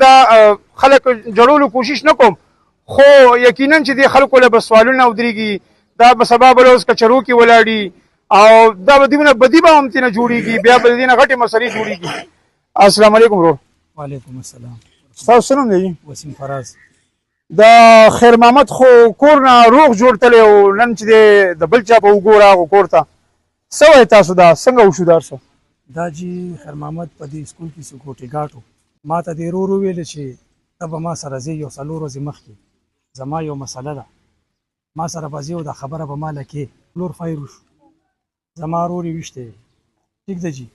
دا خلک جوړولو کوشش نه کوم خو یقینا چې د خلکو له سوالونه ودرېږي دا به سبا بل اوس کچرو کې ولاړي او دا به دیونه بدی به هم تینه جوړیږي بیا به دینه غټي مسلې جوړیږي. السلام علیکم ورو. وعلیکم السلام. تاسو نوم دی؟ وسیم فراز. دا خیر محمد خو کور نه روغ جوړ تللی او نن چې د بل چا په وګوره کور ته څه وایي تاسو دا څنګه وشو دا څه؟ دا جی خیر محمد په دې سکول کې سکوټي ګاټو ما ته د ورو ویل چې ته به ما سره ځې یو څلور ورځې مخکې زما یو مسله ده ما سره به ځې او دا خبره به ما لکې لور فایر وشو زما ورور یې ویشتی ټیک ده جي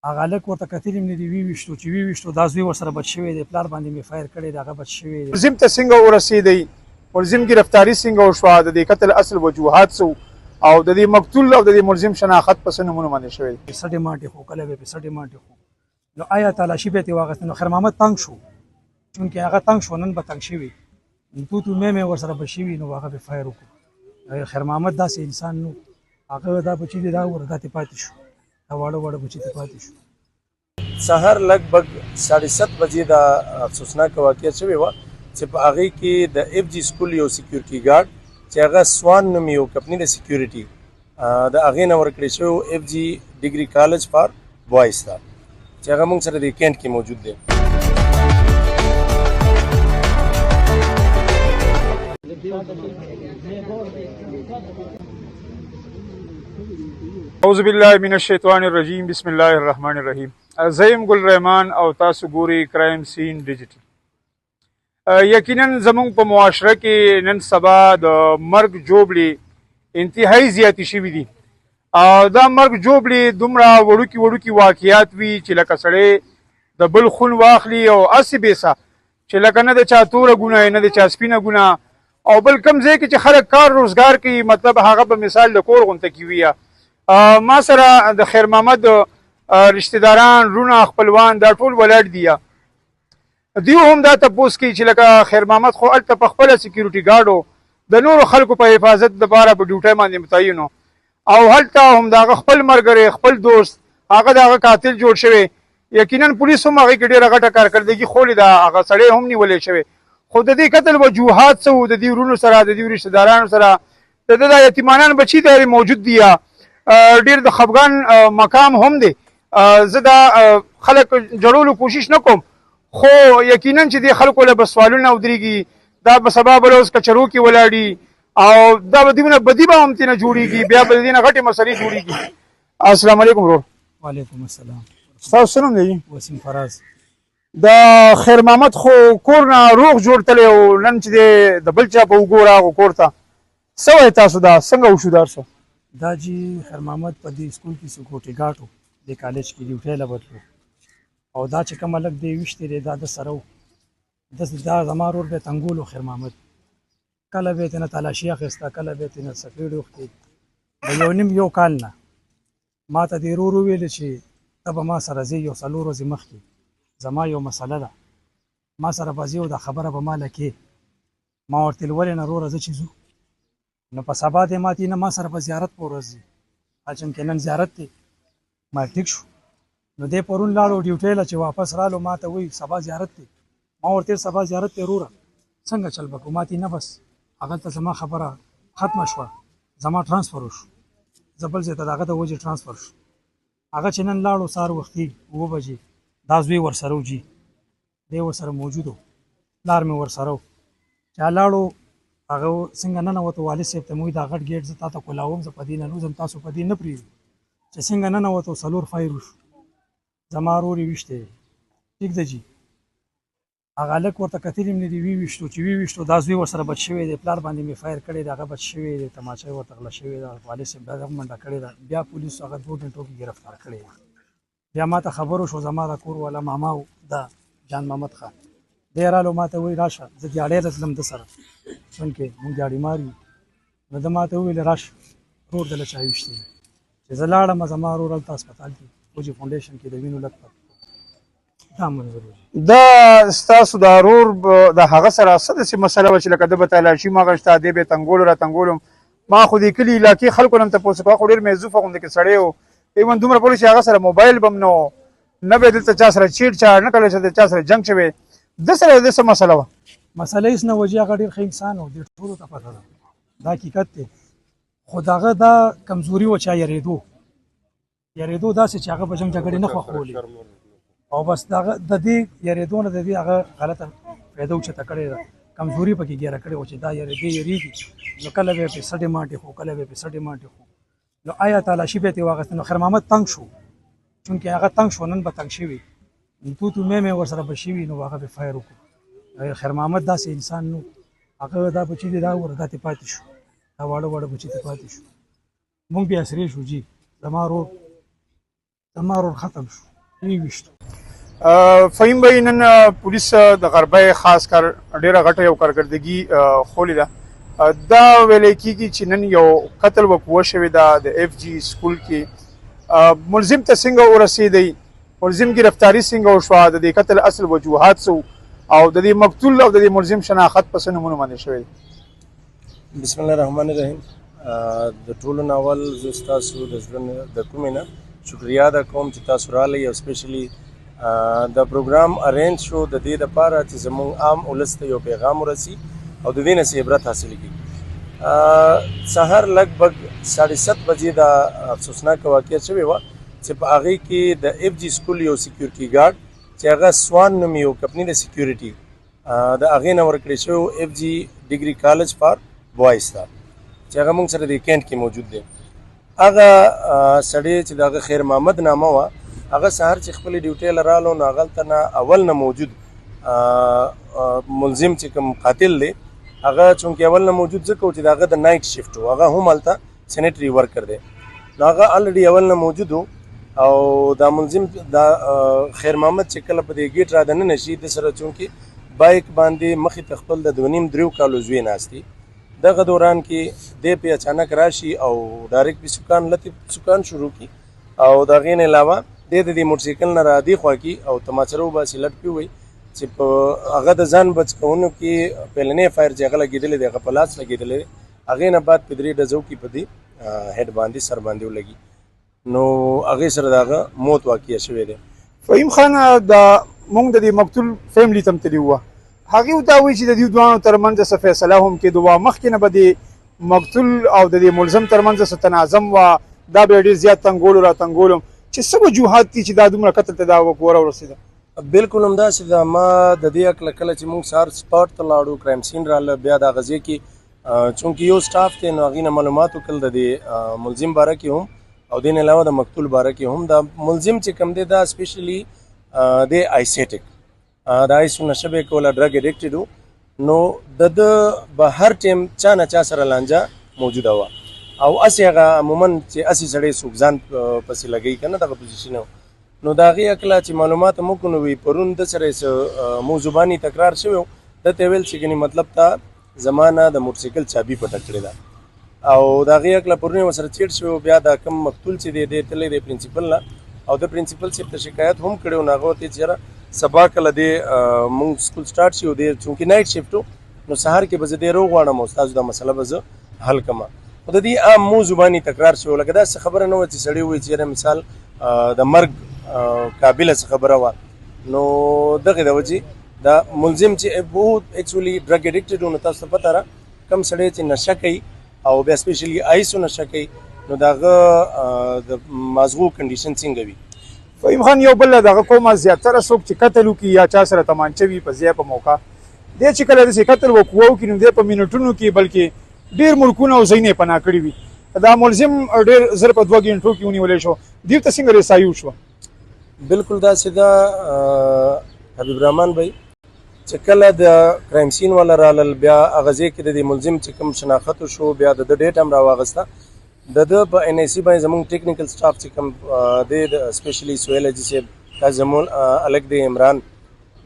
هغه هلک ورته کتلي مې دي ویویشتو چې ویویشتو دا زوی ورسره بچ شوی دی پلار باندې مې فایر کړی دی هغه بچ شوی دی. ملزم ته څنګه ورسېدی ملزم ګرفتاري څنګه وشوه د دې قتل اصل وجوهات څه او د دې مقتول او د دې ملزم شناخت په څه نومونو باندې شوی دی؟ پیسه ډیمانډ خو کله به پیسه ډیمانډ خو نو آیا تلاشي به تی واغست نو خیر محمد تنگ شو چونکه هغه تنگ شو نن به تنگ شوی تو مې ورسره بشوي نو هغه به فایر وکړو. خیر محمد داسې انسان نو هغه دا بچی دی دا ورته پاتې شو دا واړه بچی ته پاتې شو. سهار لګبګ 7:30 بجې دا افسوسناک واقعه شوې وه چې په هغې کې د اف جي سکول یو سیکیورټي ګارډ چې هغه سوان نوم یو کمپني د سیکیورټي د هغې نه ورکړی شوی اف جي ډګري کالج فار بوایز ته چې هغه موږ سره د کینټ کې موجود دی. اعوذ بالله من الشیطان الرجیم بسم الله الرحمن الرحیم. زیم ګل رحمان او تاسو ګوري کرایم سین ډیجیټل. یقینا زموږ په معاشره کې نن سبا د مرګ جوړې انتهایی زیاتې شوي دي او دا مرګ جوړې دومره وړوکي واقعیات وي چې لکه سړی د بل خون واخلي او هسې بیسه چې لکه نه د چا توره ګناه نه د چا سپینه ګناه او بل کم ځای کې چې خلک کار روزګار کوي مطلب هغه به مثال د کور غونته کې وي. ما سره د خیر محمد رشتہ داران رونه خپلوان دا ټول ولاړ دي دیو هم دا تپوس کوي چې لکه خیر محمد خو هلته په خپله سیکیورټي ګارډ د نورو خلکو په حفاظت دپاره په ډیوټۍ باندې متعین او هلته هم د هغه خپل ملګری خپل دوست هغه د هغه قاتل جوړ شوی. یقینا پولیس هم هغې کې ډېره غټه کارکردګي ښولې ده هغه سړی هم نیولی شوی خو د دې قتل وجوهات څه وو د دې ورونو سره د دې رشتہ دارانو سره د ده دا یتیمانان بچي دارې موجود دي ډېر د خفګان مقام هم دی. زه دا خلک جوړولو کوشش نه کوم خو یقینا چې دې خلکو له به سوالونه ودرېږي دا به سبا بل اوس کچرو کې ولاړي او دا به دیونه بدي به هم تینه جوړیږي بیا به دینه غټې مسلې جوړیږي. السلام علیکم ورور. وعلیکم السلام. تاسو نوم دی؟ وسیم فراز. دا خیر محمد خو کور نه روغ جوړ تللی او نن چې د بل چا په وګوره کور ته څه وایي تاسو دا څنګه وشو دا څه؟ دا جی خیر محمد په دې سکول کې سکوټي ګاټو د کالج کې ډیوټۍ له بتلو او دا چې کوم هلک دی ویشتی دی دا د سره و دا زما ورور به تنګولو خیر محمد کله به یې ترنه تلاشي اخیسته کله به یې ترنه سکرېډ وختې د یو نیم یو کال نه ما ته دې ورور وویل چې ته به ما سره ځې یو څلور ورځې مخکې زما یو مسله ده ما سره به ځې او دا خبره به ما لکې ما ورته ویل ولې نه وروره زه چې ځو نو په سبا دی ماتې نه ما سره په زیارت په ورځ ځي چونکې نن زیارت دی ما ټیک شو نو دی پرون لاړو ډیوټۍ له چې واپس رالو ما ته وایي سبا زیارت دی ما ورته سبا زیارت دی وروره څنګه چل به کوو ماتې نه بس هغلته زما خبره ختمه شوه زما ټرانسفر وشو زه بل ځای ته د هغه د وجې ټرانسفر شو هغه چې نن لاړو سهار وختي 9 بجې دا زوی ورسره و جي دی ورسره موجود و پلار مې ورسره و چې لاړو هغه څنګه ننوتو والد صاحب ته مې وایي دا غټ ګیټ زه تا ته کولاوم زه په دې نه نوځم تاسو په دې نه پرېږدو چې څنګه ننوتو 4 فایر وشو زما ورور یې ویشتی ټیک ده جي هغه هلک ورته کتلي مې دي ویویشتو چې ویویشتو دا زوی ورسره بچ شوی دی پلار باندې مې فایر کړی دی هغه بچ شوی دی تماچه یې ورته غله شوې ده والد صاحب بیا منډه کړې ده بیا پولیسو هغه 2 ګنټو کې ګرفتار کړی دی بیا ما ته خبر وشو زما د کور والا ماما و دا جان محمد خان دی رالو ما ته وایي راشه زه دیاړی ته تلم ده سره چونکې مونږ دیاړي مار یو نو ده ما ته وویل راشه ورور دله چا ویشتی دی چې زه لاړم زما ورور هلته هسپتال کې وجې فاونډیشن کې د وینو لږ دا منظور دا ستاسو دا ورور د هغه سره څه داسې مسله وه چې لکه ده به تلاشي ما غشته دی به یې تنګولو را تنګولم ما خو دې کلي علاقې خلکو نه هم تپوس وکړه خو ډېر معذوفه غوندې کې سړی و ایون دومره پورې چې هغه سره موبایل به هم نه و نه به دلته چا سره چیټ چا نه کله چې چا سره جنگ شوی د سره د څه مسله وه مسله هېڅ نه وجې هغه ډېر ښه انسان و دې ټولو ته پته ده دا حقیقت دی خو د هغه دا کمزوري وه چې یارېدو داسې چې هغه به جنګ جګړې نه خوښولې او بس د دې یارېدو نه د دې هغه غلطه فایده اوچته کړې ده کمزوري پکې ګیره کړې وه چې دا یارېږي نو کله به یې پیسه ډیمانډ خو کله به یې پیسه ډیمانډ خو نو آیا تالاشي به یې واخیسته نو خیر محمد تنګ شو چونکې هغه تنګ شو نن به تنګ شوي تو مې ورسره به شوي نو هغه به فایر وکړو خیر محمد داسې انسان نو هغه دا بچي دی دا وردا ته پاتې شو دا واړه بچي ته پاتې شو مونږ بیا سرې شو جی زما رور ختم شو ویشتو فهیم بھائی نن پولیس د غربۍ خاص کر ډیره غټه یو کارکردګي خولې ده دا ویلې کېږي چې نن یو قتل وقوع شوی ده د اف جی سکول کې ملزم ته څنګه ورسېدی ملزم ګرفتاري څنګه وشوه د دې قتل اصل وجوهات څه او د دې مقتول او د دې ملزم شناخت په څه نومونو باندې شوی بسم الله الرحمن الرحیم د ټولو ناول زه ستاسو د زړه د کومې نه شکریا ادا کوم چې تاسو راغلئ او سپیشلي د پروګرام ارینج شو د دې دپاره چې زموږ عام ولس ته یو پیغام ورسي او د دې نه څه عبرت حاصل کړي سهار لګبګ 7:30 بجې دا افسوسناکه واقعه شوې وه چې په هغې کې د اف جي سکول یو سیکیورټي ګارډ چې هغه سوان نوم یو کمپني د سیکیورټي د هغې نه ورکړی شوی اف جي ډګري کالج فار بوایز ته چې هغه موږ سره د کینټ کې موجود دی هغه سړی چې د هغه خیر محمد نامه وه هغه سهار چې خپلې ډیوټۍ له رالو نو هغلته نه اول نه موجود ملزم چې کوم قاتل دی هغه چونکې اول نه موجود ځکه و چې د هغه د نایټ شفټ و هغه هم هلته سینیټري ورکر دی نو هغه الریډي اول نه موجود و او دا ملزم دا خیر محمد چې کله په دې ګیټ را دننه شي د سره چونکې بایک باندې مخې ته خپل د 2.5-3 کالو زوی ناست دي دغه دوران کې دی پې اچانک راشي او ډایرکټ پې سکان شروع کړي او د هغې نه علاوه دی د دې موټرسایکل نه را دې خوا کړي او تماچره وباسي لټ پې ووایي چې په هغه د ځان بچ کوونو کې پیلنی فایر چې هغه لګېدلی دی هغه په لاس لګېدلی دی هغې نه بعد په 3 ډزو کې په دې هیډ باندې سر باندې ولګي نو هغې سره د هغه موت واقع شوی دی فهیم خان د مونږ د دې مقتول فیملی ته هم تللي وه هغې ورته وایي چې د دې دواړو ترمنځ څه فیصله هم کېدو وه مخکې نه به د مقتول او د دې ملزم ترمنځ څه تناظم وه دا به ډېر زیات تنګولو را تنګولو چې څه وجوهات دي چې دا دومره قتل ته دا وقوع راورسېده بالکل همداسې ده ما د دې هکله کله چې موږ سهار سپاټ ته لاړو کرایم سین راله بیا دا غځې کې چونکې یو سټاف دی نو هغې نه معلومات وکړل د دې ملزم باره کې هم او دې نه علاوه د مقتول باره کې هم دا ملزم چې کوم دی دا سپیشلي دی آیسیټک د آیسو نشه به یې کوله ډرګ اډکټډ و نو د ده به هر ټایم چا نه چا سره لانجه موجوده وه او هسې هغه عموما چې هسې سړی څوک ځان پسې لګوي که نه دغه پوزیشن نو د هغې هکله چې معلومات هم وکړو نو وي پرون ده سره یې څه موضوعباني تکرار شوی و ده ته یې ویل چې ګنې مطلب ته زما نه د موټرسایکل چابي پټه کړې ده او د هغې هکله پرون یې ورسره چیټ شوی و بیا دا کم مقتول چې دی دی تللی دی پرنسپل نه او د پرنسپل صاحب ته شکایت هم کړی و نو هغه ورته چې یاره سبا کله دی مونږ سکول سټارټ شي او دی چونکې نایټ شفټ و نو سهار کې به زه دی روغواړم او ستاسو دا مسله به زه حل کړم خو د دې عام موضوع باندې تکرار شوی لکه داسې خبره نه وه چې سړی ووایي چې یاره مثال د مرګ قابله څه خبره وه نو دغې د وجې دا ملزم چې بہت ایکچولي ډرګ اډکټډ و نو تاسو ته پته را کم سړی چې نشه کوي او بیا سپیشلي آیسو نشه کوي نو د هغه د مازغو کنډیشن څنګه وي فهیم خان یو بل دغه کومه زیاتره څوک چې قتل وکړي یا چا سره تمانچه وي په ځای په موقع دی چې کله داسې قتل وقوع وکړي نو دی په منټونو کې بلکې ډېر ملکونه او ځایونه یې پناه کړي وي دا ملزم ډېر زر په 2 غنټو کې ونیولی شو دې ته څنګه رسایي وشوه بالکل داسې ده حبیب رحمان بھائی چې کله د کرایم سین والا رالل بیا هغه ځای کې د دې ملزم چې کوم شناخت وشو بیا د ده ډیټ هم راواغسته د ده په ان آی سي باندې زموږ ټیکنیکل سټاف چې کوم دی سپیشلي سهیل حاجي صاحب دا زموږ الګ دی عمران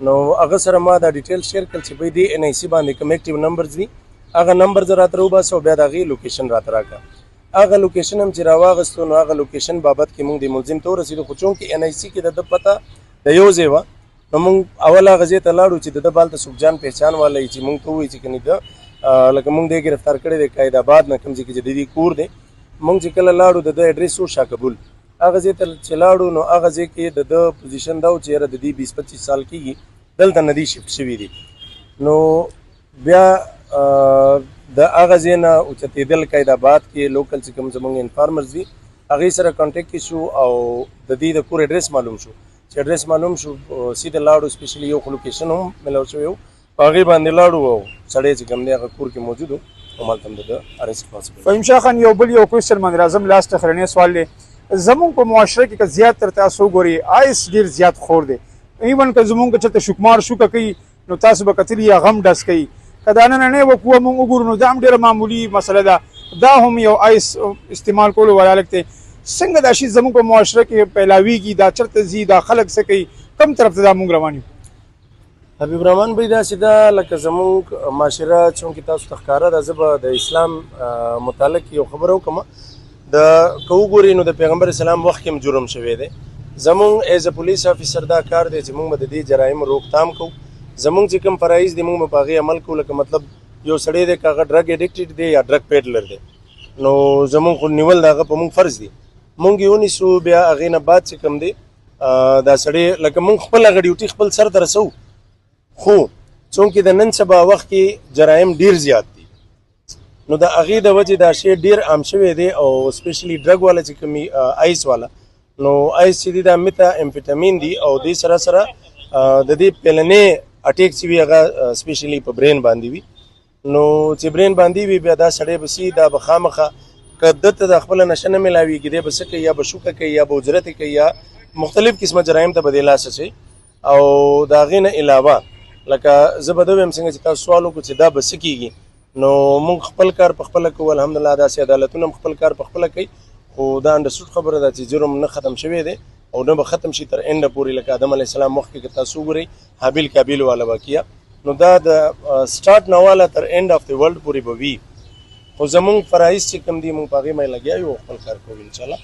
نو هغه سره ما دا ډیټیل شیر کړل چې بھائی دې ان آی سي باندې کوم اکټیو نمبرز دي هغه نمبر زه راته راوباسه او بیا د هغې لوکیشن راته راکړه هغه لوکیشن هم چې راواغستو نو هغه لوکیشن بابت کې موږ د ملزم ته ورسېدو خو چونکې ان آی سي کې د ده پته د یو ځای وه نو موږ اول هغه ځای ته لاړو چې د ده بالته څوک جان پہچان والی چې موږ ته ووایي چې کنې ده لکه موږ دې ګرفتار کړی دی قاید آباد نه کوم ځای کې چې د دې کور دی موږ چې کله لاړو د ده ایډرس و شاه کبول هغه ځای ته چې لاړو نو هغه ځای کې د ده پوزیشن دا و چې یاره د دې 20-25 سال کېږي دلته نه دي شفټ شوي دي. نو بیا د هغه ځای نه اوچتېدل قید آباد کې لوکل چې کوم زموږ انفارمرز دي هغې سره کانټیکټ کې شو او د دې د کور اډرس معلوم شو. چې اډرس معلوم شو سیده لاړو، سپیشلي یو خو لوکیشن هم ملو شوی و، په هغې باندې لاړو او سړی چې کوم دی هغه کور کې موجود و، همالته هم د ارست پاسبل. فهیم شاه خان یو بل یو کوېسچن باندې راځم، لاست اخرنی سوال دی. زمونږ په معاشره کې که زیات تر تاسو وګورئ آیس ډېر زیات خور دی. ایون که زمونږ که چېرته شکمار شوکه کوي نو تاسو به کتلي یا غم ډز کوي. که دا نننۍ وقوعه مونږ وګورو نو دا هم ډېره معمولي مسله ده، دا هم یو آیس استعمال کولو والا هلک دی. څنګه دا شي زمونږ په معاشره کې پیلاویږي، دا چېرته ځي، دا خلک څه کوي، کوم طرف ته دا مونږ روان یو؟ حبیب رحمان بھائی داسې ده لکه زموږ معاشره چونکې تاسو ته ښکاره ده. زه به د اسلام متعلق یو خبره وکړم. که وګورئ نو د پیغمبر اسلام وخت کې هم جرم شوی دی. زموږ ایز ا پولیس افیسر دا کار دی چې موږ به د دې جرایمو روکتام کوو. زموږ چې کوم فرایض دي موږ به په هغې عمل کوو. لکه مطلب یو سړی دی که هغه ډرګ ایډکټډ دی یا ډرګ پیډلر دی نو زموږ خو نیول د هغه په موږ فرض دي، موږ یې ونیسو. بیا هغې نه بعد چې کوم دی دا سړی لکه موږ خپل هغه ډیوټي خپل سر ته رسوو، خو چونکې د نن سبا وخت کې جرایم ډیر زیات دي نو د هغې د وجې دا شی ډیر عام شوی دی. او سپیشلی ډرګ والا چې کومي آیس والا نو آیس چې دي دا میتا امفیټامین دي او دې سره سره د دې پیلنې اټیک چې وي هغه سپیشلی په برین باندې وي. نو چې برین باندې وي بیا دا سړی به سي دا به خامخه که ده ته د خپله نشه نه میلاویږي دی به څه کوي، یا به شوکه کوي یا به اجرت کوي یا مختلف قسمه جرایم ته به دې لاس اچوي. او د هغې نه علاوه لکه زه به ده ویم څنګه چې تاسو سوال وکړو چې دا به څه کېږي نو موږ خپل کار په خپله کوو. الحمدلله داسې عدالتونه هم خپل کار په خپله کوي، خو دا انډرسټوډ خبره ده چې جرم نه ختم شوی دی او نه به ختم شي تر اینډه پورې. لکه آدم علیه السلام وخت کې که تاسو وګورئ حابیل کابیل والا واقعه نو دا د سټارټ نه واله تر اینډ اف د ورلډ پورې به وي. خو زموږ فرایض چې کوم دي موږ په هغې باندې لګیا یو او خپل کار کوو انشاءالله.